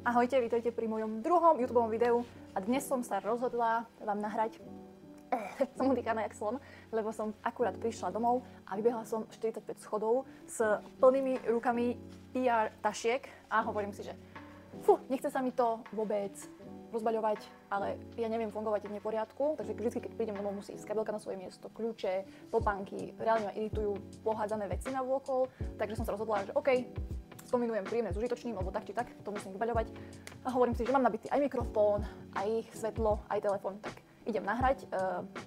Ahojte, vítajte pri mojom druhom YouTubeovom videu a dnes som sa rozhodla vám nahrať som udýchaná jak slon, lebo som akurát prišla domov a vybehla som 45 schodov s plnými rukami PR tašiek a hovorím si, že nechce sa mi to vôbec rozbaľovať, ale ja neviem fungovať v neporiadku, takže vždy, keď prídem domov, musí ísť kabelka na svoje miesto, kľúče, topánky, reálne ma iritujú pohádzané veci na vôkol, takže som sa rozhodla, že OK, skombinujem príjemné s užitočným, lebo tak či tak to musím vybaľovať a hovorím si, že mám nabitý aj mikrofón, aj svetlo, aj telefón, tak idem nahrať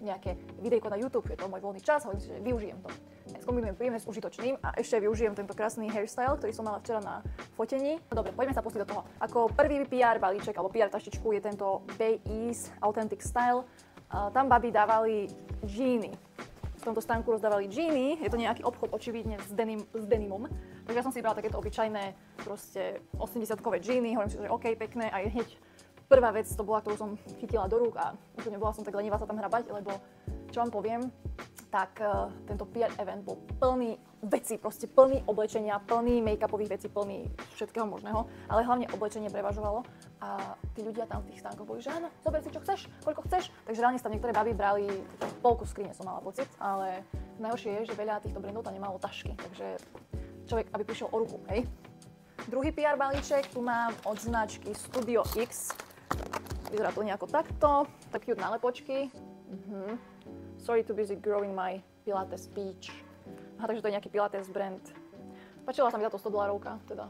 nejaké videjko na YouTube, je to môj voľný čas, hovorím si, že využijem to. Skombinujem príjemné s užitočným a ešte využijem tento krásny hairstyle, ktorý som mala včera na fotení. No dobre, poďme sa pustiť do toho. Ako prvý PR balíček alebo PR taštičku je tento Bay Ease Authentic Style. Tam babi dávali džíny. V tomto stánku rozdávali džíny, je to nejaký obchod očividne s denimom. Takže ja som si brala takéto obyčajné proste 80-kové džíny, hovorím si, že OK, pekné a hneď prvá vec to bola, ktorú som chytila do rúk a úplne bola som tak lenivá sa tam hrabať, lebo čo vám poviem, tak tento PR event bol plný vecí, proste plný oblečenia, plný make-upových vecí, plný všetkého možného, ale hlavne oblečenie prevažovalo a tí ľudia tam v tých stánkoch boli, že áno, zober si čo chceš, koľko chceš, takže reálne tam niektoré baby brali polku skrine, som mala pocit, ale najhoršie je, že veľa týchto brandov tam nemalo tašky, takže človek, aby prišiel o ruku, hej. Druhý PR balíček tu mám od značky Studio X. Vyzerá to nejako takto, tak cute nálepočky. Sorry too busy growing my Pilates speech. Aha, takže to je nejaký Pilates brand. Páčila sa mi táto $100, teda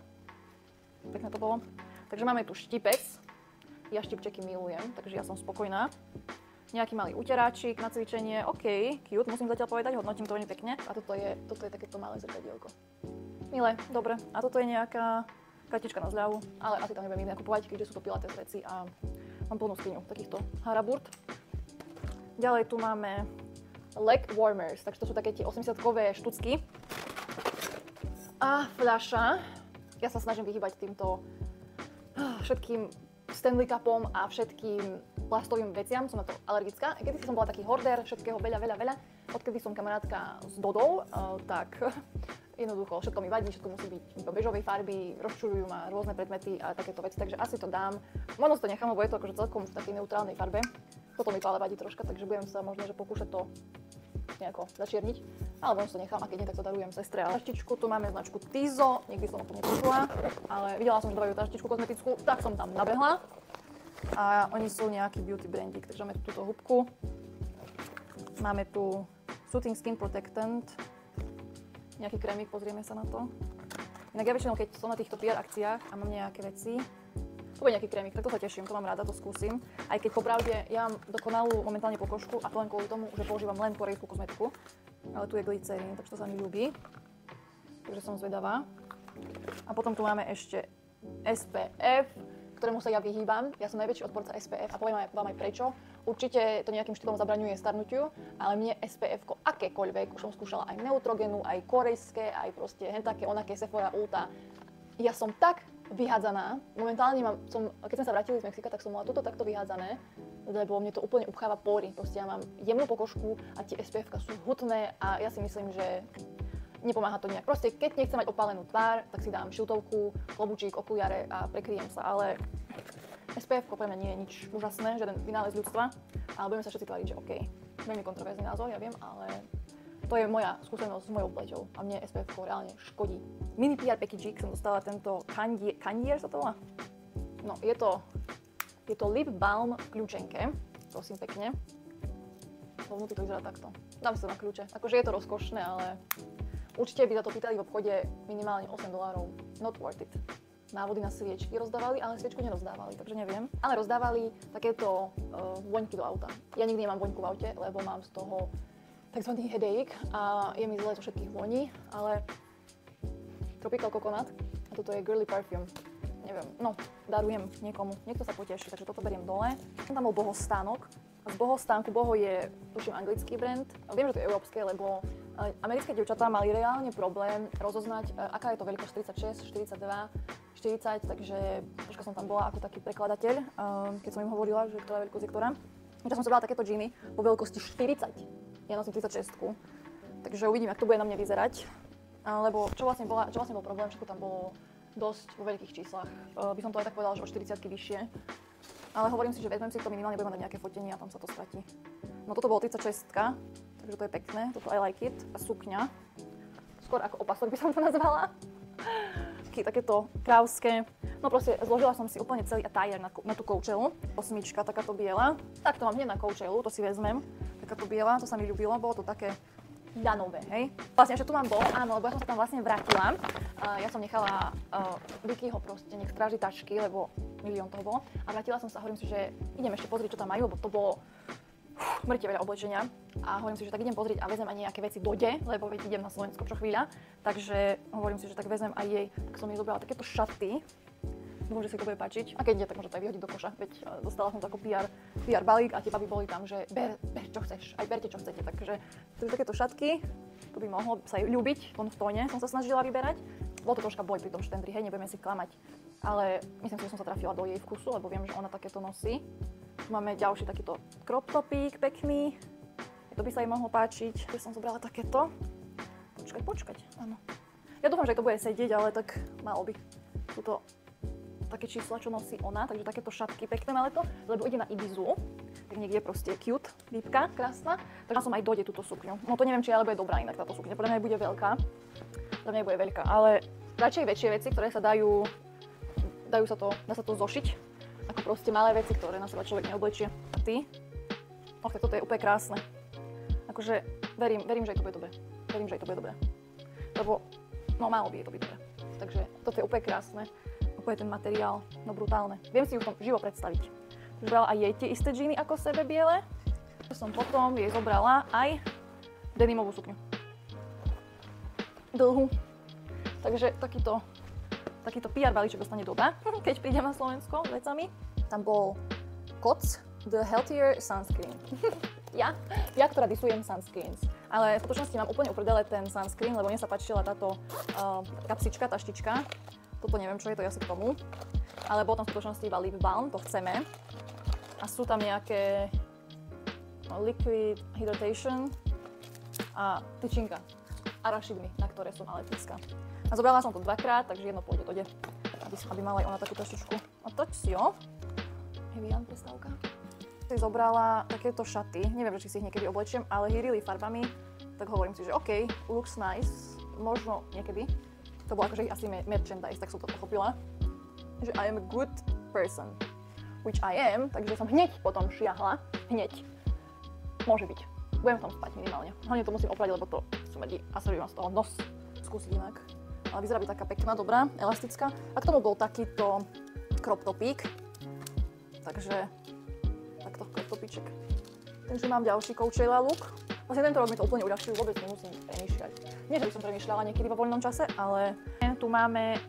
pekné to bolo. Takže máme tu štipec. Ja štipčeky milujem, takže ja som spokojná. Nejaký malý uteráčik na cvičenie, OK, cute, musím zatiaľ povedať, hodnotím to veľmi pekne. A toto je takéto malé zrkadielko. Milé, dobre. A toto je nejaká kartička na zľavu, ale asi tam nebudem nikdy nakupovať, keďže sú to Pilates veci a mám plnú skriňu takýchto haraburt. Ďalej tu máme leg warmers, takže to sú také tie 80-kové štucky. A fľaša. Ja sa snažím vyhýbať týmto všetkým Stanley Cupom a všetkým plastovým veciam, som na to alergická. Kedy som bola taký horder, všetkého veľa. Odkedy som kamarátka s Dodou, tak jednoducho všetko mi vadí, všetko musí byť do bežovej farby, rozčurujú ma rôzne predmety a takéto veci, takže asi to dám. Možno to nechám, lebo je to akože celkom v takej neutrálnej farbe. Toto mi to ale vadí troška, takže budem sa možno že pokúšať to nejako začierniť. Ale možno to nechám a keď nie, tak to darujem sestre. A taštičku tu máme značku Tizo, nikdy som o tom nepočula, ale videla som, že dávajú taštičku kozmetickú, tak som tam nabehla. A oni sú nejaký beauty brandík, takže máme tu túto húbku. Máme tu Soothing Skin Protectant, nejaký krémik, pozrieme sa na to. Inak ja väčšinou, keď som na týchto PR akciách a mám nejaké veci, to bude nejaký krémik, tak to sa teším, to mám rada, to skúsim. Aj keď popravde ja mám dokonalú momentálne pokožku a to len kvôli tomu, že používam len korejskú kozmetiku. Ale tu je glycerín, takže to sa mi ľúbi. Takže som zvedavá. A potom tu máme ešte SPF, ktorému sa ja vyhýbam. Ja som najväčší odporca SPF a poviem vám aj prečo. Určite to nejakým štýlom zabraňuje starnutiu, ale mne SPF-ko akékoľvek, už som skúšala aj Neutrogenu, aj korejské, aj proste také, onaké Sephora Ulta. Ja som tak vyhádzaná. Momentálne keď sme sa vrátili z Mexika, tak som mala toto takto vyhádzané, lebo mne to úplne upcháva pory. Proste ja mám jemnú pokožku a tie SPF-ka sú hutné a ja si myslím, že nepomáha to nejak. Proste, keď nechcem mať opálenú tvár, tak si dám šiltovku, klobučík, okuliare a prekryjem sa, ale SPF-ko pre mňa nie je nič úžasné, žiaden vynález ľudstva, ale budeme sa všetci tváriť, že OK. Veľmi kontroverzný názor, ja viem, ale to je moja skúsenosť s mojou pleťou a mne SPF-ko reálne škodí. Mini PR packaging som dostala tento Candier sa to volá? No, je to lip balm v kľúčenke, prosím pekne. Vnútri to vyzerá takto. Dám si to na kľúče. Akože je to rozkošné, ale určite by za to pýtali v obchode minimálne $8. Not worth it. Návody na sviečky rozdávali, ale sviečku nerozdávali, takže neviem. Ale rozdávali takéto voňky do auta. Ja nikdy nemám voňku v aute, lebo mám z toho takzvaný headache a je mi zle zo všetkých voní, ale Tropical Coconut a toto je Girly Perfume. Neviem, no, darujem niekomu, niekto sa poteší, takže toto beriem dole. Tam bol bohostánok. A z bohostánku, boho je, tuším, anglický brand. Viem, že to je európske, lebo americké dievčatá mali reálne problém rozoznať, aká je to veľkosť 36, 42, 40, takže troška som tam bola ako taký prekladateľ, keď som im hovorila, že ktorá veľkosť je ktorá. Ja som si brala takéto džíny po veľkosti 40, ja nosím 36, takže uvidím, ako to bude na mne vyzerať. Lebo čo vlastne bol problém, všetko tam bolo dosť vo veľkých číslach. By som to aj tak povedala, že o 40-ky vyššie. Ale hovorím si, že vezmem si to minimálne, budem mať nejaké fotenie a tam sa to stratí. No toto bolo 36, takže to je pekné, toto I like it. A sukňa, skôr ako opasok by som to nazvala. Takéto krávské. No proste zložila som si úplne celý attire na tú Coachellu. 8, takáto biela. Tak to mám hneď na Coachellu, to si vezmem. Takáto biela, to sa mi ľúbilo, bolo to také ľanové, hej. Vlastne, že tu mám bol, áno, lebo ja som sa tam vlastne vrátila. Ja som nechala Vickyho proste, nech stráži tašky, lebo milión toho bolo. A vrátila som sa, hovorím si, že idem ešte pozrieť, čo tam majú, lebo to bolo mŕte veľa oblečenia. A hovorím si, že tak idem pozrieť a vezmem aj nejaké veci dojde, lebo veď idem na Slovensko čo chvíľa. Takže hovorím si, že tak vezmem aj jej, tak som jej zobrala takéto šaty. Dúfam, že si to bude páčiť. A keď ide, tak môže to aj vyhodiť do koša. Veď dostala som to ako PR balík a tie baby boli tam, že ber čo chceš, aj berte čo chcete. Takže takéto šatky, to by mohlo sa jej ľúbiť, v tóne som sa snažila vyberať. Bol to troška boj pri tom štendri, hej, nebudeme si klamať. Ale myslím si, že som sa trafila do jej vkusu, lebo viem, že ona takéto nosí. Tu máme ďalší takýto crop topík, pekný. To by sa jej mohlo páčiť. Ja som zobrala takéto. Počkať, áno. Ja dúfam, že to bude sedieť, ale tak malo by. Tuto také čísla, čo nosí ona, takže takéto šatky pekné na leto, lebo ide na Ibizu, tak niekde proste cute, lípka, krásna. Takže som aj dojde túto sukňu. No to neviem, či ale bude dobrá inak táto sukňa, podľa mňa bude veľká. Podľa mňa bude veľká, ale radšej väčšie veci, ktoré sa dá sa to zošiť, ako proste malé veci, ktoré na seba človek neoblečie. A ty? Toto je úplne krásne. Akože verím, že to bude dobre. Verím, že to bude dobre. Lebo, no malo by to byť dobre. Takže toto je úplne krásne. Úplne ten materiál, no brutálne. Viem si ju v tom živo predstaviť. Zobrala aj jej tie isté džíny ako sebe biele. Som potom jej zobrala aj denimovú sukňu. Dlhú. Takže takýto PR balíček dostane Doda, keď prídem na Slovensko s vecami. Tam bol Koc The Healthier Sunscreen. ja, ktorá disujem sunscreens. Ale v skutočnosti mám úplne uprdele ten sunscreen, lebo mne sa páčila táto kapsička, tá štička. Toto neviem, čo je to asi k tomu. Ale bol tam v skutočnosti iba lip balm, to chceme. A sú tam nejaké liquid hydration a tyčinka. Arašidmi, na ktoré som alergická. A zobrala som to dvakrát, takže jedno pôjde dode. Aby mala aj ona takú trošičku. A toč si jo. Hevian prestávka. Si zobrala takéto šaty. Neviem, či si ich niekedy oblečiem, ale hýrili farbami. Tak hovorím si, že OK, looks nice. Možno niekedy. To bolo akože asi merchandise, tak som to pochopila. Že I am a good person. Which I am, takže som hneď potom šiahla. Hneď. Môže byť. Budem v tom spať minimálne. Hlavne to musím oprať, lebo to smrdí. Asi by mám z toho nos skúsiť inak. Ale vyzerá byť taká pekná, dobrá, elastická. A k tomu bol takýto crop topík. Takže takto crop topíček. Takže mám ďalší Coachella look. Vlastne tento rok mi to úplne uľahčil, vôbec nemusím premýšľať. Nie, že by som premýšľala niekedy vo voľnom čase, ale tu máme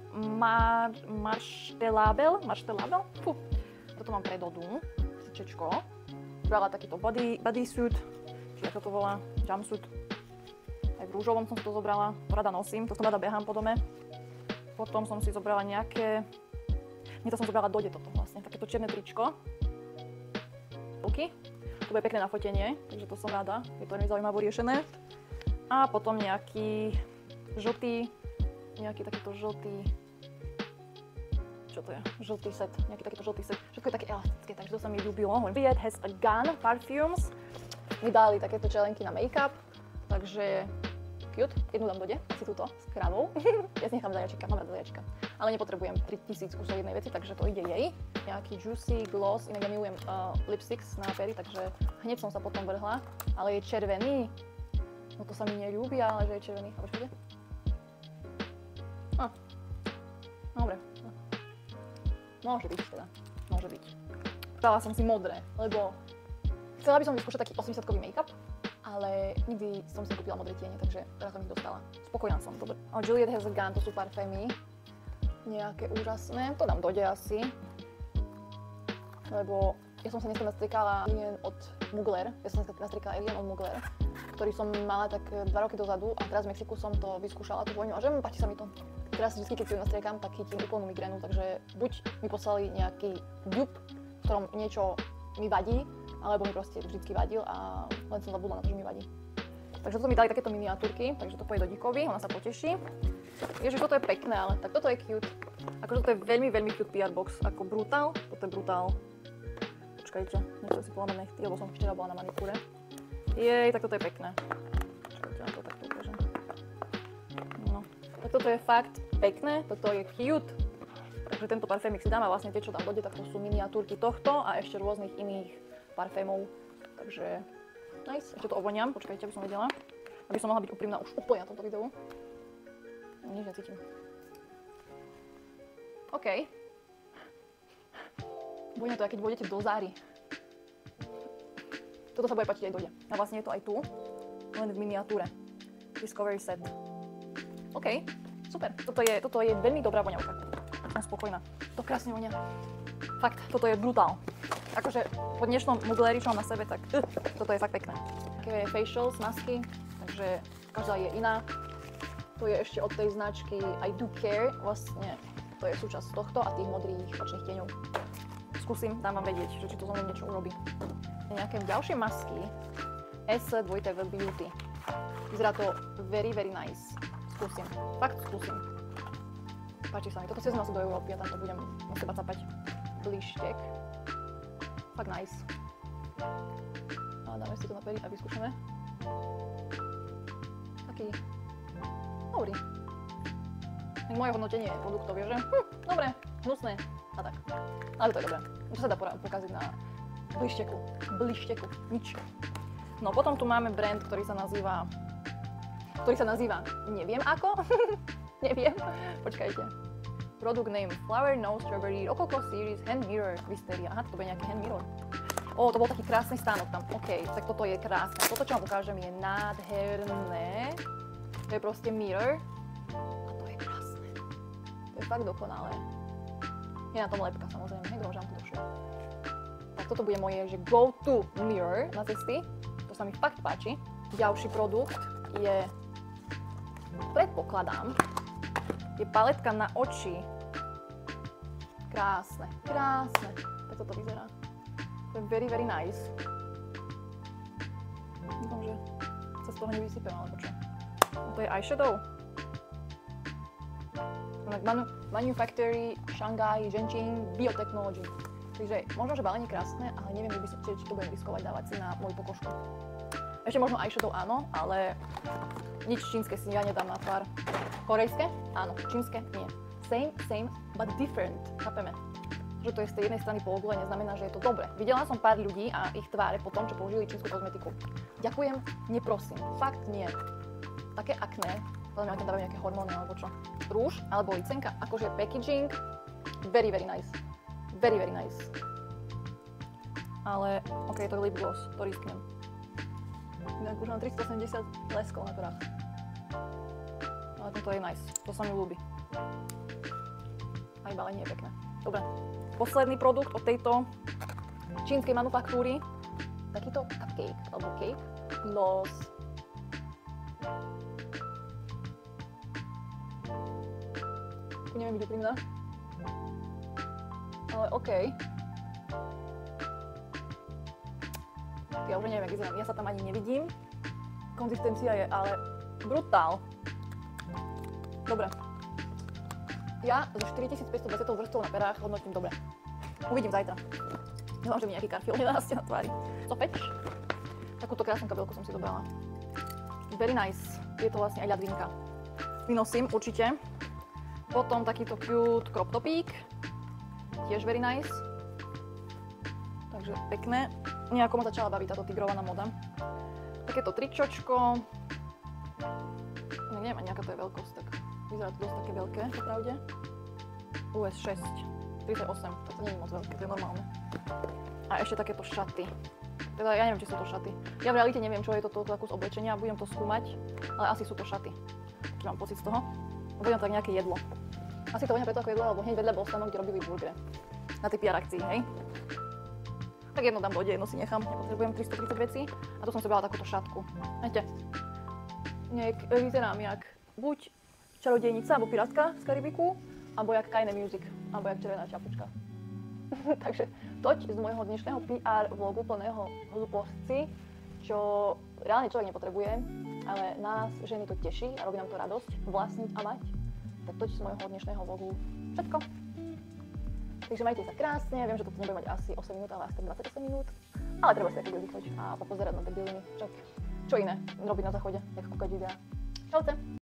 Marštelabel. Fú. Toto mám pre Dodu, sičečko. Brala takýto bodysuit, či ako to volá, jumpsuit. Aj v rúžovom som si to zobrala, to rada nosím, to rada behám po dome. Potom som si zobrala nejaké, to som zobrala Dode toto vlastne, takéto čierne tričko. To bude pekné na fotenie, takže to som rada, je to veľmi zaujímavo riešené. A potom nejaký takýto žltý, čo to je? Žltý set, nejaký takýto žltý set. Všetko je také elastické, takže to sa mi ľúbilo. Viet has a gun, perfumes. Mi dali takéto čelenky na make-up, takže cute. Jednu dám Dode, asi túto, s kravou. Ja si nechám zajačika, mám rada zajačika. Ale nepotrebujem 3000 kusov jednej veci, takže to ide jej. Nejaký juicy gloss, inak ja milujem lipsticks na pery, takže hneď som sa potom vrhla. Ale je červený. No to sa mi neľúbi, ale že je červený. A počkajte. Dobre. Môže byť teda. Môže byť. Dala som si modré, lebo chcela by som vyskúšať taký 80-kový make-up, ale nikdy som si kúpila modré tiene, takže teraz som ich dostala. Spokojná som, dobre. Juliet has a gun, to sú parfémy. Nejaké úžasné. To dám Dode asi. Lebo ja som sa dneska nastriekala Alien od Mugler. Ktorý som mala tak 2 roky dozadu a teraz v Mexiku som to vyskúšala, tú vojnu a že páči sa mi to. Teraz vždy, keď si ju nastriekam, tak chytím úplnú migrénu, takže buď mi poslali nejaký dupe, v ktorom niečo mi vadí, alebo mi proste vždycky vadil a len som zabudla na to, že mi vadí. Takže toto mi dali takéto miniatúrky, takže to pôjde do Dikovi, ona sa poteší. Ježiš, toto je pekné, ale tak toto je cute. Akože to je veľmi, veľmi cute PR box, ako brutál. Toto je brutál. Počkajte, nechcem si polámať nechty, lebo som včera bola na manikúre. Jej, tak toto je pekné. Počkajte, na to takto ukážem. No, tak toto je fakt pekné, toto je cute. Takže tento parfémik si dám a vlastne tie, čo tam dojde, tak to sú miniatúrky tohto a ešte rôznych iných parfémov. Takže nice, ešte to ovoniam, počkajte, aby som vedela. Aby som mohla byť úprimná už úplne na tomto videu. Nič necítim. OK. Bude to, keď pôjdete do Záry. Toto sa bude páčiť aj dojde. A vlastne je to aj tu, len v miniatúre. Discovery set. OK, super. Toto je veľmi dobrá voňavka. Som spokojná. To krásne vonia. Fakt, toto je brutál. Akože po dnešnom mugleri, čo mám na sebe, tak toto je fakt pekné. Také facials, masky, takže každá je iná. To je ešte od tej značky I Do Care, vlastne to je súčasť tohto a tých modrých očných tieňov. Skúsim, dám vám vedieť, že či to so mnou niečo urobí. Nejaké ďalšie masky, S2V Beauty. Vyzerá to very, very nice. Skúsim, fakt skúsim. Páči sa mi, toto si vezmem asi do Európy a tam to budem na seba capať. Blištek. Fakt nice. A dáme si to na pery a vyskúšame. Taký dobrý. Moje hodnotenie produktov je, že dobre, hnusné a tak. Ale to je dobré. To sa dá pokaziť na blišteku. Blišteku. Nič. No potom tu máme brand, ktorý sa nazýva neviem ako. Neviem. Počkajte. Product name Flower Nose Strawberry Rococo Series Hand Mirror Wisteria. Aha, to bude nejaký hand mirror. To bol taký krásny stánok tam. OK, tak toto je krásne. Toto, čo vám ukážem, je nádherné. To je proste mirror. A to je krásne. To je fakt dokonalé. Je na tom lepka, samozrejme. Hej, že vám to došlo. Tak toto bude moje, že go-to mirror na cesty. To sa mi fakt páči. Ďalší produkt je, predpokladám, je paletka na oči. Krásne, krásne. Tak toto vyzerá. To je very, very nice. Dúfam, že sa z toho nevysypem, alebo čo. To je eyeshadow. Manufactory Shanghai Zhenqing Biotechnology. Takže možno, že balenie krásne, ale neviem, či to budem riskovať dávať si na moju pokožku. Ešte možno eyeshadow áno, ale nič čínske si ja nedám na tvár. Korejské? Áno. Čínske? Nie. Same, but different. Chápeme? Že to je z tej jednej strany pologule, neznamená, že je to dobré. Videla som pár ľudí a ich tváre po tom, čo použili čínsku kozmetiku. Ďakujem, neprosím. Fakt nie. Také akné, ale tam dávajú nejaké hormóny alebo čo. Rúž alebo licenka, akože packaging, very, very nice. Very, very nice. Ale, OK, to je lip gloss, to risknem. Inak už mám 370 leskov na perách. Ale toto je nice, to sa mi ľúbi. Aj balenie je pekné. Dobre, posledný produkt od tejto čínskej manufaktúry. Takýto cupcake, alebo cake, gloss. Tu neviem byť úprimná. Ale OK. Ja už neviem, jak vyzerám. Ja sa tam ani nevidím. Konzistencia je ale brutál. Dobre. Ja zo 4520 vrstvou na perách hodnotím dobre. Uvidím zajtra. Dúfam, že mi nejaký karfiol nenarastie na tvári. Co pečeš? Takúto krásnu kabelku som si dobrala. Very nice. Je to vlastne aj ľadvinka. Vynosím určite. Potom takýto cute crop topík. Tiež very nice. Takže pekné. Nejako ma začala baviť táto tigrovaná moda. Takéto tričočko. No, neviem ani aká to je veľkosť, tak vyzerá to dosť také veľké, popravde. US 6, 38, to nie je moc veľké, to je normálne. A ešte takéto šaty. Teda ja neviem, či sú to šaty. Ja v realite neviem, čo je toto kus oblečenia, budem to skúmať, ale asi sú to šaty. Či mám pocit z toho. Budem to tak nejaké jedlo. Asi to vonia preto ako jedlo, lebo hneď vedľa bol stánok, kde robili burgery. Na tej PR akcii, hej? Tak jedno dám dojde, jedno si nechám, nepotrebujem 330 vecí. A tu som si brala takúto šatku. Viete, vyzerám jak buď čarodejnica alebo pirátka z Karibiku, alebo jak Kajne Music, alebo jak Červená čapučka. Takže toť z môjho dnešného PR vlogu plného hlúposti, čo reálne človek nepotrebuje, ale nás ženy to teší a robí nám to radosť vlastniť a mať. Tak toť z môjho dnešného vlogu všetko. Takže majte sa krásne, viem, že toto nebude mať asi 8 minút, ale asi tak 28 minút. Ale treba si tak vydýchať a popozerať na tie byliny. Čo iné robiť na záchode, jak kúkať videá. Čaute!